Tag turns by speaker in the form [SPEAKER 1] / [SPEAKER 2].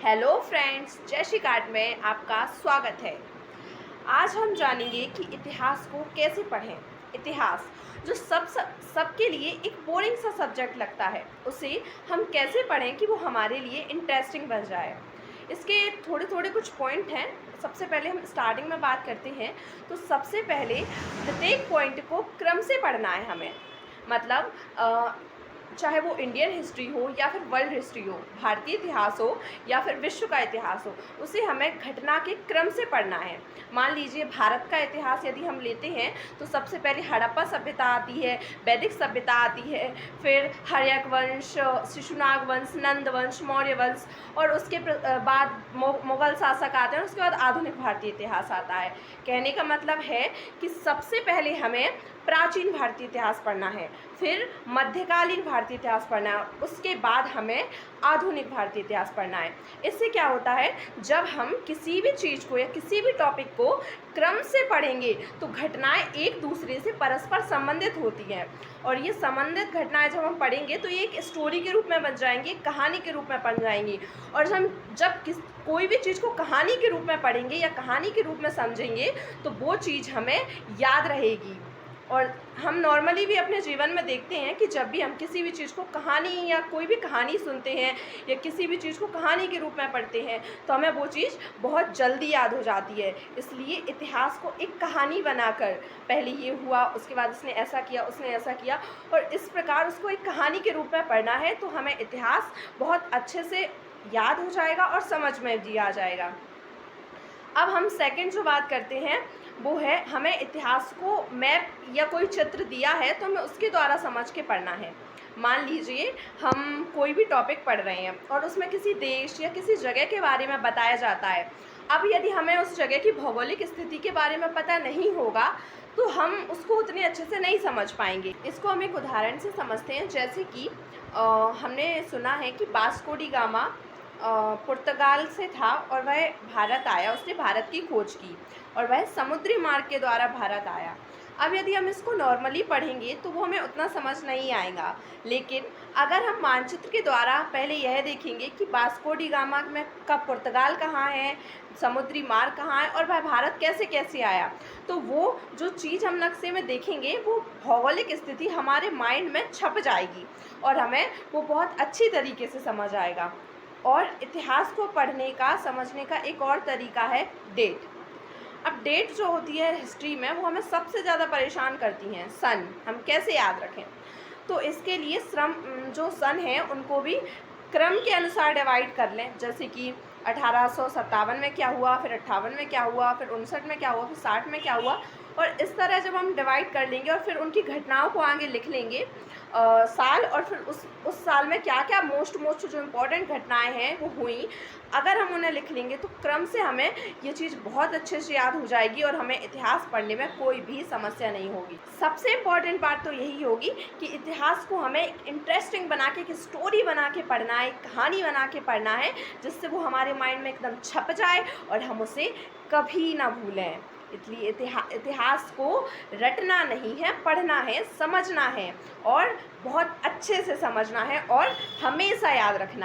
[SPEAKER 1] Hello friends, जय Shri card में आपका स्वागत है। आज हम जानेंगे कि इतिहास को कैसे पढ़ें। इतिहास जो सबके लिए एक बोरिंग सा सब्जेक्ट लगता है, उसे हम कैसे पढ़ें कि वो हमारे लिए इंटरेस्टिंग बन जाए। इसके थोड़े थोड़े कुछ पॉइंट हैं। सबसे पहले हम स्टार्टिंग में बात करते हैं, तो सबसे पहले प्रत्येक पॉइंट को क्रम से पढ़ना है हमें। मतलब चाहे वो इंडियन हिस्ट्री हो या फिर वर्ल्ड हिस्ट्री हो, भारतीय इतिहास हो या फिर विश्व का इतिहास हो, उसे हमें घटना के क्रम से पढ़ना है। मान लीजिए भारत का इतिहास यदि हम लेते हैं तो सबसे पहले हड़प्पा सभ्यता आती है, वैदिक सभ्यता आती है, फिर हर्यक वंश, शिशुनाग वंश, नंद वंश, मौर्य वंश, और उसके बाद मुगल शासक आते हैं। उसके बाद आधुनिक भारतीय इतिहास आता है। कहने का मतलब है कि सबसे पहले हमें प्राचीन भारतीय इतिहास पढ़ना है, फिर मध्यकालीन भारतीय इतिहास पढ़ना है, उसके बाद हमें आधुनिक भारतीय इतिहास पढ़ना है। इससे क्या होता है, जब हम किसी भी चीज़ को या किसी भी टॉपिक को क्रम से पढ़ेंगे तो घटनाएं एक दूसरे से परस्पर संबंधित होती हैं, और ये संबंधित घटनाएं जब हम पढ़ेंगे तो ये एक स्टोरी के रूप में बन जाएंगी, कहानी के रूप में बन जाएंगी। और जब कोई भी चीज़ को कहानी के रूप में पढ़ेंगे या कहानी के रूप में समझेंगे तो वो चीज़ हमें याद रहेगी। और हम नॉर्मली भी अपने जीवन में देखते हैं कि जब भी हम किसी भी चीज़ को कहानी या कोई भी कहानी सुनते हैं या किसी भी चीज़ को कहानी के रूप में पढ़ते हैं तो हमें वो चीज़ बहुत जल्दी याद हो जाती है। इसलिए इतिहास को एक कहानी बनाकर, पहले ये हुआ, उसके बाद उसने ऐसा किया, उसने ऐसा किया, और इस प्रकार उसको एक कहानी के रूप में पढ़ना है तो हमें इतिहास बहुत अच्छे से याद हो जाएगा और समझ में भी आ जाएगा। अब हम सेकंड जो बात करते हैं वो है, हमें इतिहास को मैप या कोई चित्र दिया है तो हमें उसके द्वारा समझ के पढ़ना है। मान लीजिए हम कोई भी टॉपिक पढ़ रहे हैं और उसमें किसी देश या किसी जगह के बारे में बताया जाता है। अब यदि हमें उस जगह की भौगोलिक स्थिति के बारे में पता नहीं होगा तो हम उसको उतने अच्छे से नहीं समझ पाएंगे। इसको हम एक उदाहरण से समझते हैं। जैसे कि हमने सुना है कि वास्को डी गामा पुर्तगाल से था और वह भारत आया, उसने भारत की खोज की और वह समुद्री मार्ग के द्वारा भारत आया। अब यदि हम इसको नॉर्मली पढ़ेंगे तो वो हमें उतना समझ नहीं आएगा, लेकिन अगर हम मानचित्र के द्वारा पहले यह देखेंगे कि वास्को डी गामा में का पुर्तगाल कहाँ है, समुद्री मार्ग कहाँ है और वह भारत कैसे कैसे आया, तो वो जो चीज़ हम नक्शे में देखेंगे वो भौगोलिक स्थिति हमारे माइंड में छप जाएगी और हमें वो बहुत अच्छी तरीके से समझ आएगा। और इतिहास को पढ़ने का, समझने का एक और तरीका है डेट। अब डेट जो होती है हिस्ट्री में वो हमें सबसे ज़्यादा परेशान करती हैं। सन हम कैसे याद रखें, तो इसके लिए जो सन हैं उनको भी क्रम के अनुसार डिवाइड कर लें। जैसे कि 1857 में क्या हुआ, फिर 58 में क्या हुआ, फिर 59 में क्या हुआ, फिर 60 में क्या हुआ, और इस तरह जब हम डिवाइड कर लेंगे और फिर उनकी घटनाओं को आगे लिख लेंगे साल, और फिर उस साल में क्या क्या मोस्ट जो इम्पोर्टेंट घटनाएं हैं वो हुई, अगर हम उन्हें लिख लेंगे तो क्रम से हमें ये चीज़ बहुत अच्छे से याद हो जाएगी और हमें इतिहास पढ़ने में कोई भी समस्या नहीं होगी। सबसे इम्पॉर्टेंट बात तो यही होगी कि इतिहास को हमें एक इंटरेस्टिंग बना के, एक स्टोरी बना के पढ़ना है, एक कहानी बना के पढ़ना है, जिससे वो हमारे माइंड में एकदम छप जाए और हम उसे कभी ना भूलें। इसलिए इतिहास को रटना नहीं है, पढ़ना है, समझना है और बहुत अच्छे से समझना है और हमेशा याद रखना है।